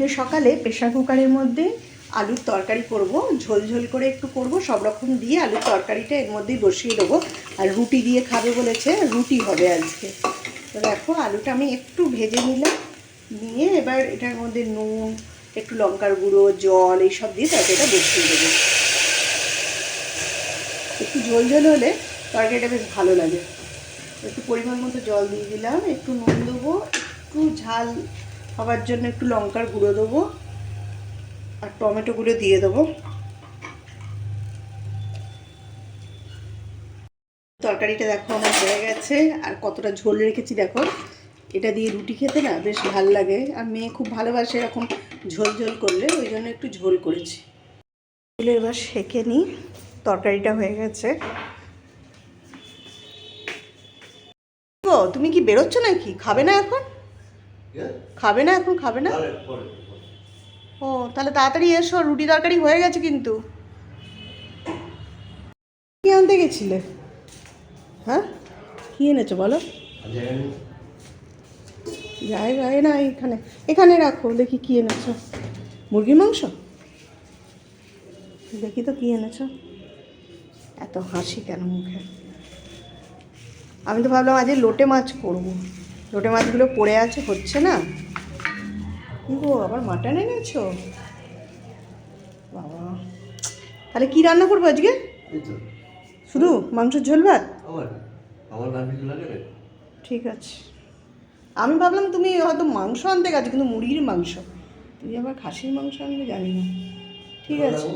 আজকে সকালে প্রেশার কুকারের মধ্যে আলুর তরকারি করব, ঝোল ঝোল করে একটু করব, সব রকম দিয়ে আলুর তরকারিটা এর মধ্যেই বসিয়ে দেবো। আর রুটি দিয়ে খাবে বলেছে, রুটি হবে আজকে। তো দেখো আলুটা আমি একটু ভেজে নিলাম, নিয়ে এবার এটার মধ্যে নুন, একটু লঙ্কার গুঁড়ো, জল এইসব দিয়ে তরকারিটা বসিয়ে দেবো। একটু ঝোল ঝোল হলে তরকারিটা বেশ ভালো লাগে। একটু পরিমাণ মতো জল দিয়ে দিলাম, একটু নুন দেবো, একটু ঝাল হওয়ার জন্য একটু লঙ্কার গুঁড়ো দেবো, আর টমেটোগুলো দিয়ে দেবো। তরকারিটা দেখো আমার হয়ে গেছে, আর কতটা ঝোল রেখেছি দেখো। এটা দিয়ে রুটি খেতে না বেশ ভাল লাগে, আর মেয়ে খুব ভালোবাসে এরকম ঝোল ঝোল করলে, ওই জন্য একটু ঝোল করেছি। এবার সেঁকে নিই, তরকারিটা হয়ে গেছে। ও তুমি কি বেরোচ্ছ নাকি? খাবে না এখন? খাবে না এখন? খাবে না? ও তাহলে তাড়াতাড়ি এসো, রুটি তরকারি হয়ে গেছে কিন্তু। কি আনতে গেছিলে? হ্যাঁ কি এনেছো বলো? জায়গায় না, এখানে এখানে রাখো, দেখি কি এনেছো। মুরগির মাংস? দেখি তো কি এনেছো। এত হাসি কেন মুখে? আমি তো ভাবলাম আজ লোটে মাছ করবো, লোটে মাছগুলো পড়ে আছে, হচ্ছে না। কি গো, আবার মাটন এনেছো? বাবা, তাহলে কি রান্না করবো আজকে? শুধু মাংসের ঝোল ভাত? ঠিক আছে। আমি ভাবলাম তুমি হয়তো মাংস আনতে গেছো, কিন্তু মুরগির মাংস। তুমি আবার খাসির মাংস আনবে জানি না। ঠিক আছে।